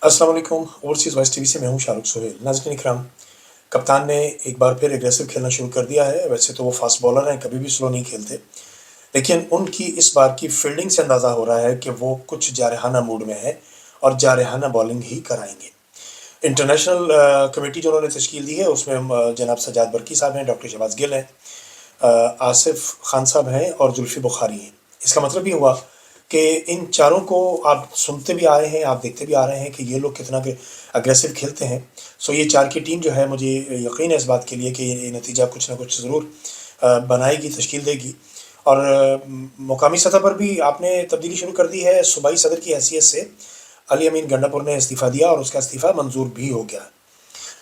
अस्सलाम वालेकुम। Overseas voice TV से मैं हूँ शाहरुख सोहेल। नाज़रीन इकराम, कप्तान ने एक बार फिर एग्रेसिव खेलना शुरू कर दिया है। वैसे तो वो फास्ट बॉलर हैं, कभी भी स्लो नहीं खेलते, लेकिन उनकी इस बार की फील्डिंग से अंदाज़ा हो रहा है कि वो कुछ जारहाना मूड में हैं और जारहाना बॉलिंग ही कराएंगे। इंटरनेशनल कमेटी जो उन्होंने तश्कील दी है, उसमें जनाब सज्जाद बरकी साहब हैं, डॉक्टर शहबाज गिल हैं, आसिफ खान साहब हैं और जुल्फी बुखारी हैं। इसका मतलब ये हुआ कि इन चारों को आप सुनते भी आए हैं, आप देखते भी आ रहे हैं कि ये लोग कितना अग्रेसिव खेलते हैं। सो ये चार की टीम जो है, मुझे यकीन है इस बात के लिए कि ये नतीजा कुछ ना कुछ ज़रूर बनाएगी, तश्कील देगी। और मुकामी सतह पर भी आपने तब्दीली शुरू कर दी है। सूबाई सदर की हैसियत से अली अमीन गंडापुर ने इस्तीफ़ा दिया और उसका इस्तीफ़ा मंजूर भी हो गया।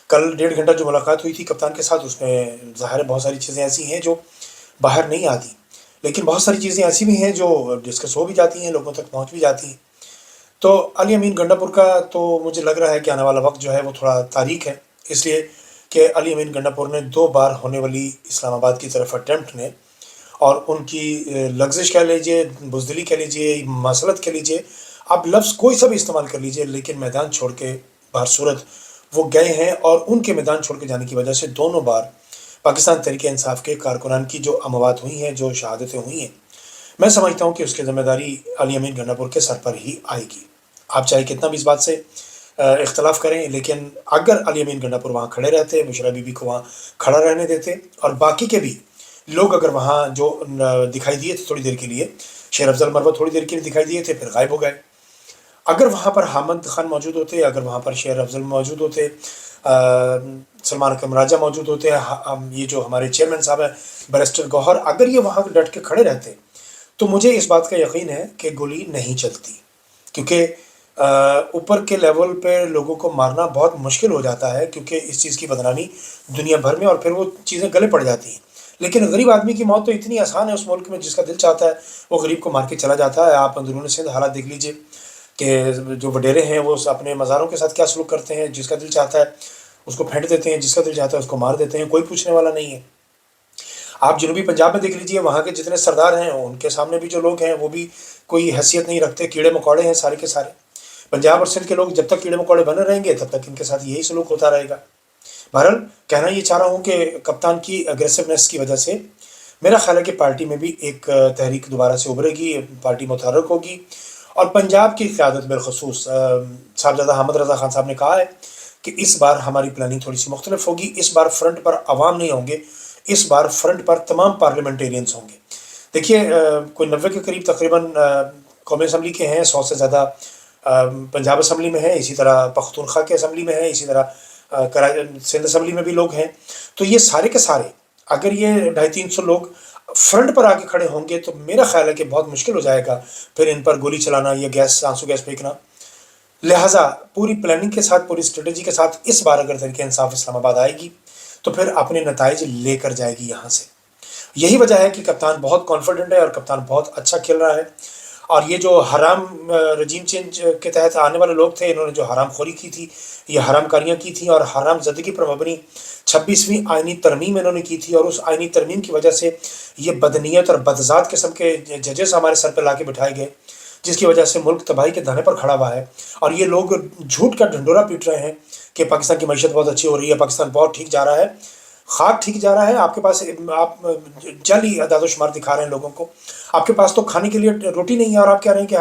कल 1.5 घंटा जो मुलाकात हुई थी कप्तान के साथ, उसमें ज़ाहिर है बहुत सारी चीज़ें ऐसी हैं जो बाहर नहीं आती, लेकिन बहुत सारी चीज़ें ऐसी भी हैं जो डिस्कस हो भी जाती हैं, लोगों तक पहुँच भी जाती हैं। तो अली अमीन गंडापुर का तो मुझे लग रहा है कि आने वाला वक्त जो है वो थोड़ा तारीख है, इसलिए कि अली अमीन गंडापुर ने 2 बार होने वाली इस्लामाबाद की तरफ अटेम्प्ट ने, और उनकी लग्ज़िश कह लीजिए, बुज़दिली कह लीजिए, मसलत कह लीजिए, आप लफ्ज़ कोई सा भी इस्तेमाल कर लीजिए, लेकिन मैदान छोड़ के बहरसूरत वो गए हैं। और उनके मैदान छोड़ के जाने की वजह से दोनों बार पाकिस्तान तहरीक-ए-इंसाफ के कारकुनान की जो अमवात हुई हैं, जो शहादतें हुई हैं, मैं समझता हूँ कि उसकी ज़िम्मेदारी अली अमीन गंडापुर के सर पर ही आएगी। आप चाहे कितना भी इस बात से इख्तलाफ करें, लेकिन अगर अली अमीन गंडापुर वहाँ खड़े रहते, बुशरा बीबी को वहाँ खड़ा रहने देते, और बाकी के भी लोग अगर वहाँ जो दिखाई दिए थे थोड़ी देर के लिए, शेर अफजल मरवा थोड़ी देर के लिए दिखाई दिए थे, फिर गायब हो गए। अगर वहाँ पर हामिद खान मौजूद होते, अगर वहाँ पर शेर अफजल मौजूद होते, सलमान अकरम राजा मौजूद होते, ये जो हमारे चेयरमैन साहब हैं बैरिस्टर गौहर, अगर ये वहाँ डट के खड़े रहते, तो मुझे इस बात का यकीन है कि गोली नहीं चलती। क्योंकि ऊपर के लेवल पे लोगों को मारना बहुत मुश्किल हो जाता है, क्योंकि इस चीज़ की बदनामी दुनिया भर में, और फिर वो चीज़ें गले पड़ जाती हैं। लेकिन गरीब आदमी की मौत तो इतनी आसान है उस मुल्क में, जिसका दिल चाहता है वो गरीब को मार के चला जाता है। आप अंदरूनी सिंध हालात देख लीजिए कि जो वडेरे हैं वो अपने मज़ारों के साथ क्या सलूक करते हैं। जिसका दिल चाहता है उसको फेंट देते हैं, जिसका दिल चाहता है उसको मार देते हैं, कोई पूछने वाला नहीं है। आप जनूबी पंजाब में देख लीजिए, वहाँ के जितने सरदार हैं उनके सामने भी जो लोग हैं वो भी कोई हैसियत नहीं रखते, कीड़े मकोड़े हैं सारे के सारे। पंजाब और सिंध के लोग जब तक कीड़े मकोड़े बने रहेंगे तब तक इनके साथ यही सलूक होता रहेगा। बहरहाल, कहना ये चाह रहा हूँ कि कप्तान की अग्रेसिवनेस की वजह से मेरा ख्याल है कि पार्टी में भी एक तहरीक दोबारा से उभरेगी, पार्टी मुतहर्रिक होगी। और पंजाब की क़यादत बिलख़ुसूस साहबज़ादा हामिद रज़ा खान साहब ने कहा है कि इस बार हमारी प्लानिंग थोड़ी सी मुख्तलिफ होगी। इस बार फ्रंट पर अवाम नहीं होंगे, इस बार फ्रंट पर तमाम पार्लियामेंटेरियंस होंगे। देखिए, कोई 90 के करीब तकरीबन कौमी असम्बली के हैं, 100 से ज़्यादा पंजाब असम्बली में है, इसी तरह पख्तूनख्वा के असम्बली में है, इसी तरह सिंध असम्बली में भी लोग हैं। तो ये सारे के सारे अगर ये 250-300 लोग फ्रंट पर आके खड़े होंगे तो मेरा ख्याल है कि बहुत मुश्किल हो जाएगा फिर इन पर गोली चलाना या आंसू गैस फेंकना। लिहाजा पूरी प्लानिंग के साथ, पूरी स्ट्रेटजी के साथ इस बार अगर तहरीक इंसाफ इस्लामाबाद आएगी तो फिर अपने नताइज लेकर जाएगी यहाँ से। यही वजह है कि कप्तान बहुत कॉन्फिडेंट है और कप्तान बहुत अच्छा खेल रहा है। और ये जो हराम रजीम चेंज के तहत आने वाले लोग थे, इन्होंने जो हराम खोरी की थी, ये हराम कारियाँ की थी, और हराम ज़दगी पर मबनी 26वीं आइनी तरमीम इन्होंने की थी, और उस आइनी तरमीम की वजह से ये बदनीयत और बदज़ात किस्म के जजेस हमारे सर पर ला के बिठाए गए, जिसकी वजह से मुल्क तबाही के धरने पर खड़ा हुआ है। और ये लोग झूठ का ढंडोरा पीट रहे हैं कि पाकिस्तान की मईशत बहुत अच्छी हो रही है, पाकिस्तान बहुत ठीक जा रहा है। खाक ठीक जा रहा है। आपके पास आप जाली अदाद-ओ-शुमार दिखा रहे हैं लोगों को। आपके पास तो खाने के लिए रोटी नहीं है और आप कह रहे हैं कि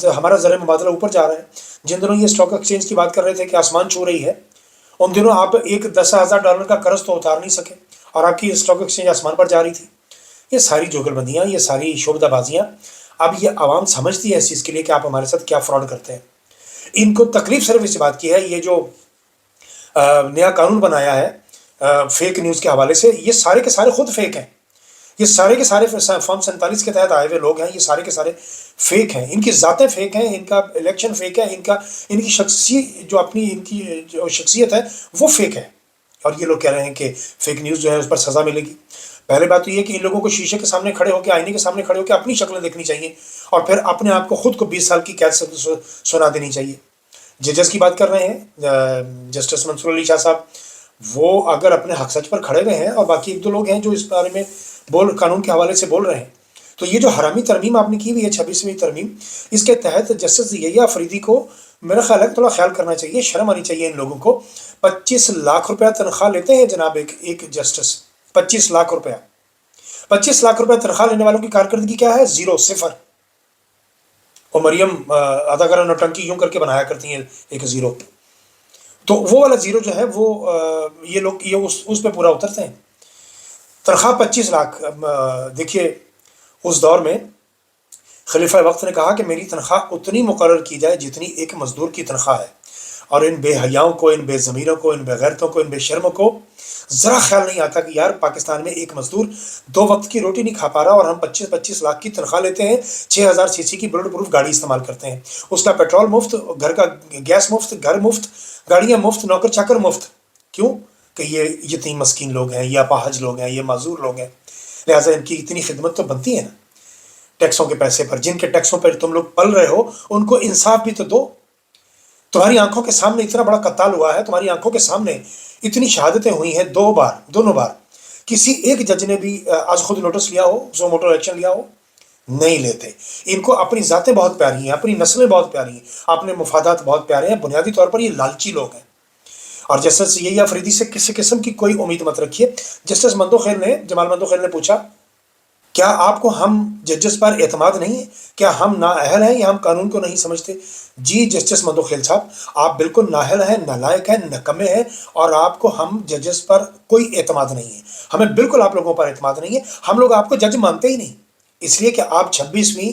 हमारा ज़र मुबादला ऊपर जा रहा है। जिन दिनों ये स्टॉक एक्सचेंज की बात कर रहे थे कि आसमान छू रही है, उन दिनों आप एक $10,000 का कर्ज तो उतार नहीं सके और आपकी स्टॉक एक्सचेंज आसमान पर जा रही थी। ये सारी जुगलबंदियाँ, ये सारी शोबदाबाजियाँ, अब ये आवाम समझती है इस चीज़ के लिए कि आप हमारे साथ क्या फ्रॉड करते हैं। इनको तकलीफ सिर्फ इस बात की है, ये जो नया कानून बनाया है फेक न्यूज़ के हवाले से, ये सारे के सारे खुद फेक हैं। ये सारे के सारे फॉर्म 47 के तहत आए हुए लोग हैं, ये सारे के सारे फेक हैं। इनकी ज़ातें फेक हैं, इनका इलेक्शन फेक है, इनकी शख्सी जो अपनी इनकी जो शख्सियत है वो फेक है। और ये लोग कह रहे हैं कि फेक न्यूज़ जो है उस पर सज़ा मिलेगी। पहले बात तो ये कि इन लोगों को शीशे के सामने खड़े होकर, आईने के सामने खड़े होकर अपनी शक्लें देखनी चाहिए और फिर अपने आप को खुद को 20 साल की कैद सुना देनी चाहिए। जजेस की बात कर रहे हैं, जस्टिस मंसूर अली शाह साहब, वो अगर अपने हक सच पर खड़े हुए हैं और बाकी 1-2 लोग हैं जो इस बारे में कानून के हवाले से बोल रहे हैं, तो ये जो हरामी तरमीम आपने की हुई है 26वीं तरमीम, इसके तहत जस्टिस यहिया अफरीदी को میرا خیال ہے کہ تھوڑا خیال کرنا چاہیے، شرم آنی چاہیے ان لوگوں کو۔ 25 لاکھ روپیہ تنخواہ لیتے ہیں جناب ایک جسٹس، 25 لاکھ روپیہ، 25 لاکھ روپیہ تنخواہ لینے والوں کی کارکردگی کیا ہے؟ زیرو، صفر۔ اور مریم اداکارہ نوٹنکی یوں کر کے بنایا کرتی ہیں ایک زیرو، تو وہ والا زیرو جو ہے وہ یہ لوگ یہ اس پہ پورا اترتے ہیں۔ تنخواہ 25 لاکھ۔ دیکھیے اس دور میں خلیفہ وقت نے کہا کہ میری تنخواہ اتنی مقرر کی جائے جتنی ایک مزدور کی تنخواہ ہے، اور ان بے حیاؤں کو، ان بے ضمیروں کو، ان بے غیرتوں کو، ان بے شرموں کو ذرا خیال نہیں آتا کہ یار پاکستان میں ایک مزدور 2 وقت کی روٹی نہیں کھا پا رہا، اور ہم 25 لاکھ کی تنخواہ لیتے ہیں، 6000 cc کی بلٹ پروف گاڑی استعمال کرتے ہیں، اس کا پیٹرول مفت، گھر کا گیس مفت، گھر مفت، گاڑیاں مفت، نوکر چاکر مفت۔ کیوں؟ کہ یہ اتنی مسکین لوگ ہیں، یہ اپاہج لوگ ہیں، یہ معذور لوگ ہیں، لہٰذا ان کی اتنی خدمت تو بنتی ہے نا ٹیکسوں کے پیسے پر۔ جن کے ٹیکسوں پر تم لوگ پل رہے ہو ان کو انصاف بھی تو دو۔ تمہاری آنکھوں کے سامنے اتنا بڑا قتال ہوا ہے، تمہاری آنکھوں کے سامنے اتنی شہادتیں ہوئی ہیں، دونوں بار کسی ایک جج نے بھی آج خود نوٹس لیا ہو، سو موٹو ایکشن لیا ہو؟ نہیں لیتے۔ ان کو اپنی ذاتیں بہت پیاری ہیں، اپنی نسلیں بہت پیاری ہیں، اپنے مفادات بہت پیارے ہیں، بنیادی طور پر یہ لالچی لوگ ہیں۔ اور جسٹس یہی افریدی سے کسی قسم کی کوئی امید مت رکھیے۔ جسٹس جمال مندوخیل نے پوچھا کیا آپ کو ہم ججز پر اعتماد نہیں ہے؟ کیا ہم نااہل ہیں یا ہم قانون کو نہیں سمجھتے؟ جی جسٹس مندوخیل صاحب، آپ بالکل نااہل ہیں، نالائق ہیں، نکمے ہیں، اور آپ کو ہم ججز پر کوئی اعتماد نہیں ہے۔ ہمیں بالکل آپ لوگوں پر اعتماد نہیں ہے، ہم لوگ آپ کو جج مانتے ہی نہیں، اس لیے کہ آپ 26ویں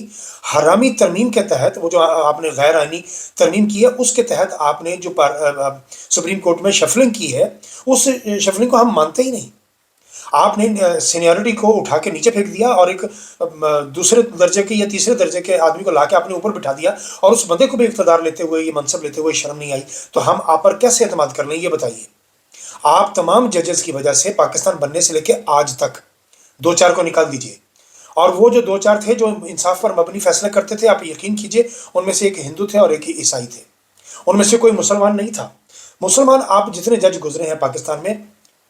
حرامی ترمیم کے تحت، وہ جو آپ نے غیر آئینی ترمیم کی ہے، اس کے تحت آپ نے جو سپریم کورٹ میں شفلنگ کی ہے، اس شفلنگ کو ہم مانتے ہی نہیں۔ آپ نے سینیورٹی کو اٹھا کے نیچے پھینک دیا، اور ایک دوسرے درجے کے یا تیسرے درجے کے آدمی کو لا کے اپنے اوپر بٹھا دیا، اور اس بندے کو بھی اقتدار لیتے ہوئے، یہ منصب لیتے ہوئے شرم نہیں آئی، تو ہم آپ پر کیسے اعتماد کر لیں؟ یہ بتائیے۔ آپ تمام ججز کی وجہ سے پاکستان بننے سے لے کے آج تک 2-4 کو نکال دیجئے، اور وہ جو 2-4 تھے جو انصاف پر مبنی فیصلے کرتے تھے، آپ یقین کیجئے ان میں سے ایک ہندو تھے اور ایک عیسائی تھے، ان میں سے کوئی مسلمان نہیں تھا۔ مسلمان آپ جتنے جج گزرے ہیں پاکستان میں،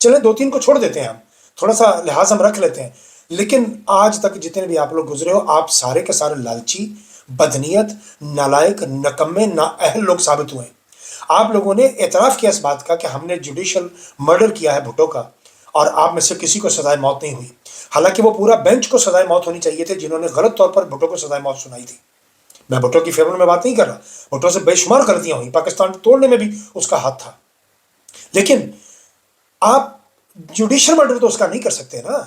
چلیں 2-3 کو چھوڑ دیتے ہیں، ہم تھوڑا سا لحاظ ہم رکھ لیتے ہیں، لیکن آج تک جتنے بھی آپ لوگ گزرے ہو، آپ سارے کے سارے لالچی، بدنیت، نالائق، نکمے، نااہل لوگ ثابت ہوئے ہیں۔ آپ لوگوں نے اعتراف کیا اس بات کا کہ ہم نے جوڈیشل مرڈر کیا ہے بھٹو کا، اور آپ میں سے کسی کو سزائے موت نہیں ہوئی، حالانکہ وہ پورا بینچ کو سزائے موت ہونی چاہیے تھے جنہوں نے غلط طور پر بھٹو کو سزائے موت سنائی تھی۔ میں بھٹو کی فیور میں بات نہیں کر رہا، بھٹو سے بے شمار غلطیاں ہوئی، پاکستان توڑنے میں بھی اس کا ہاتھ تھا، لیکن آپ جوڈیشل مرڈر تو اس کا نہیں کر سکتے نا،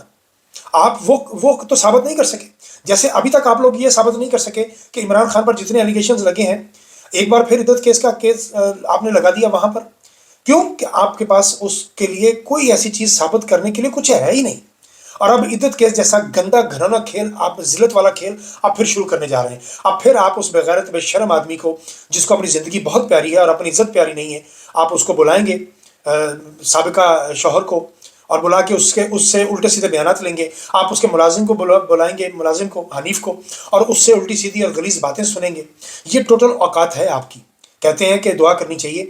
آپ وہ تو ثابت نہیں کر سکے، جیسے ابھی تک آپ لوگ یہ ثابت نہیں کر سکے کہ عمران خان پر جتنے ایلیگیشنز لگے ہیں، ایک بار پھر عدت کیس کا کیس آپ نے لگا دیا وہاں پر، کیوں کہ آپ کے پاس اس کے لیے کوئی ایسی چیز ثابت کرنے کے لیے کچھ ہے ہی نہیں، اور اب عدت کیس جیسا گندا گھنونا کھیل، آپ ذلت والا کھیل آپ پھر شروع کرنے جا رہے ہیں۔ اب پھر آپ اس بغیرت بے شرم آدمی کو، جس کو اپنی زندگی بہت پیاری ہے اور اپنی عزت پیاری نہیں ہے، آپ اس کو بلائیں گے، سابقہ شوہر کو، اور بلا کے اس سے الٹے سیدھے بیانات لیں گے، آپ اس کے ملازم کو بلائیں گے، ملازم کو، حنیف کو، اور اس سے الٹی سیدھی اور غلیظ باتیں سنیں گے۔ یہ ٹوٹل اوقات ہے آپ کی۔ کہتے ہیں کہ دعا کرنی چاہیے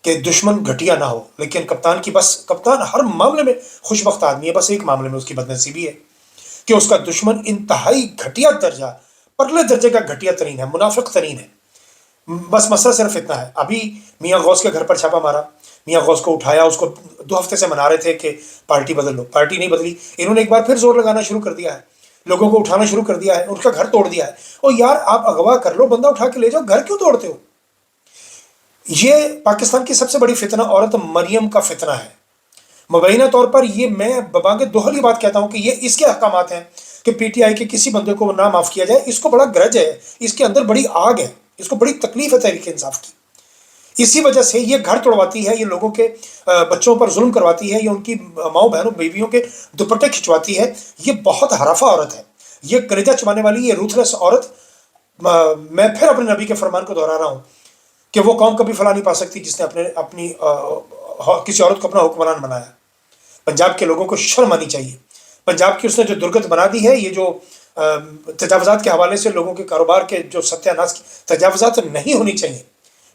کہ دشمن گھٹیا نہ ہو، لیکن کپتان ہر معاملے میں خوش بخت آدمی ہے، بس ایک معاملے میں اس کی بدنصیبی ہے کہ اس کا دشمن انتہائی گھٹیا درجہ، پرلے درجے کا گھٹیا ترین ہے، منافق ترین ہے۔ بس مسئلہ صرف اتنا ہے، ابھی میاں غوث کے گھر پر چھاپا مارا، میاں غوث کو اٹھایا، اس کو 2 ہفتے سے منا رہے تھے کہ پارٹی بدل لو، پارٹی نہیں بدلی، انہوں نے ایک بار پھر زور لگانا شروع کر دیا ہے، لوگوں کو اٹھانا شروع کر دیا ہے، ان کا گھر توڑ دیا ہے۔ اور یار آپ اغوا کر لو، بندہ اٹھا کے لے جاؤ، گھر کیوں توڑتے ہو؟ یہ پاکستان کی سب سے بڑی فتنہ عورت مریم کا فتنہ ہے، مبینہ طور پر یہ میں ببانگ دوہل کی بات کہتا ہوں کہ یہ اس کے احکامات ہیں کہ پی ٹی آئی کے کسی بندے کو نہ معاف کیا جائے، اس کو بڑا گرج ہے، اس کے اندر بڑی آگ ہے، اس کو بڑی تکلیف ہے تحریک انصاف کی، اسی وجہ سے یہ گھر توڑواتی ہے، یہ لوگوں کے بچوں پر ظلم کرواتی ہے، یہ ان کی ماؤں بہنوں بیویوں کے دوپٹے کھچواتی ہے، یہ بہت حرافہ عورت ہے، یہ کلیجہ چبانے والی، یہ روتھلیس عورت۔ میں پھر اپنے نبی کے فرمان کو دہرا رہا ہوں کہ وہ قوم کبھی فلاح نہیں پا سکتی جس نے اپنی کسی عورت کو اپنا حکمران بنایا۔ پنجاب کے لوگوں کو شرم آنی چاہیے، پنجاب کی اس نے جو درگت بنا دی ہے، یہ جو تجاوزات کے حوالے سے لوگوں کے کاروبار کے جو ستیہ ناش کی تجاوزات نہیں ہونی چاہیے،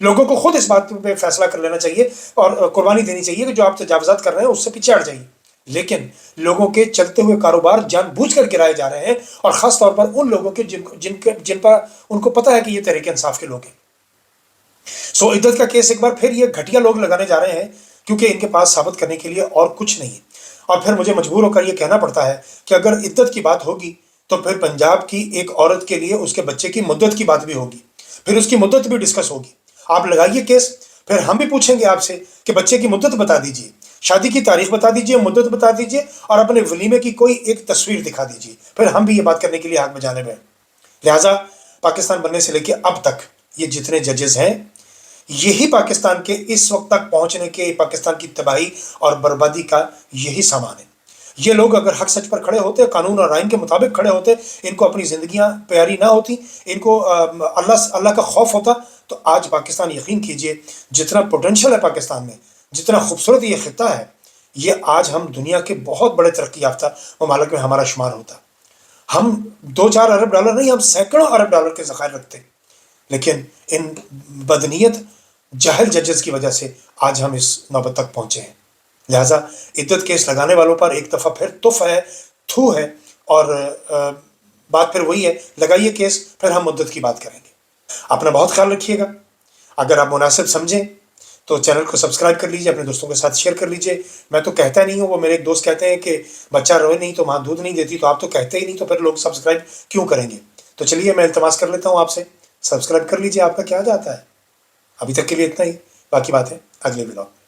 لوگوں کو خود اس بات پہ فیصلہ کر لینا چاہیے اور قربانی دینی چاہیے کہ جو آپ تجاوزات کر رہے ہیں اس سے پیچھے ہٹ جائیے، لیکن لوگوں کے چلتے ہوئے کاروبار جان بوجھ کر گرائے جا رہے ہیں، اور خاص طور پر ان لوگوں کے جن پر ان کو پتہ ہے کہ یہ تحریک انصاف کے لوگ ہیں۔ सो इद्दत का केस एक बार फिर ये घटिया लोग लगाने जा रहे हैं, क्योंकि इनके पास साबित करने के लिए और कुछ नहीं है। और फिर मुझे मजबूर होकर ये कहना पड़ता है कि अगर इद्दत की बात होगी तो फिर पंजाब की एक औरत के लिए उसके बच्चे की मुद्दत की बात भी होगी, फिर उसकी मुद्दत भी डिस्कस होगी। आप लगाइए केस, फिर हम भी पूछेंगे आपसे कि बच्चे की मुद्दत बता दीजिए, शादी की तारीख बता दीजिए, मुद्दत बता दीजिए, और अपने वलीमे की कोई एक तस्वीर दिखा दीजिए, फिर हम भी ये बात करने के लिए आग में जाने में। लिहाजा पाकिस्तान बनने से लेकर अब तक ये जितने जजेस हैं, यही पाकिस्तान के इस वक्त तक पहुंचने के, पाकिस्तान की तबाही और बर्बादी का यही सामान है। ये लोग अगर हक सच पर खड़े होते, कानून और आइन के मुताबिक खड़े होते, इनको अपनी जिंदगियां प्यारी ना होती, इनको अल्लाह अल्लाह का खौफ होता, तो आज पाकिस्तान, यकीन कीजिए, जितना पोटेंशियल है पाकिस्तान में, जितना खूबसूरत ये खिता है, ये आज हम दुनिया के बहुत बड़े तरक्की याफ्ता ममालिक में हमारा शुमार होता। हम 2-4 अरब डॉलर नहीं, हम सैकड़ों अरब डॉलर के ज़खायर रखते, लेकिन इन बदनीयत जाहिल जजेस की वजह से आज हम इस नौबत तक पहुंचे हैं। लिहाजा इद्दत केस लगाने वालों पर एक दफ़ा फिर तुफ है, थू है, और बात फिर वही है, लगाइए केस, फिर हम मुद्दत की बात करेंगे। अपना बहुत ख्याल रखिएगा। अगर आप मुनासिब समझें तो चैनल को सब्सक्राइब कर लीजिए, अपने दोस्तों के साथ शेयर कर लीजिए। मैं तो कहता नहीं हूँ, वो मेरे एक दोस्त कहते हैं कि बच्चा रोए नहीं तो माँ दूध नहीं देती, तो आप तो कहते ही नहीं, तो फिर लोग सब्सक्राइब क्यों करेंगे? तो चलिए मैं इल्तमास कर लेता हूँ आपसे, सब्सक्राइब कर लीजिए, आपका क्या जाता है। अभी तक के लिए इतना ही, बाकी बात है अगले ब्लॉग।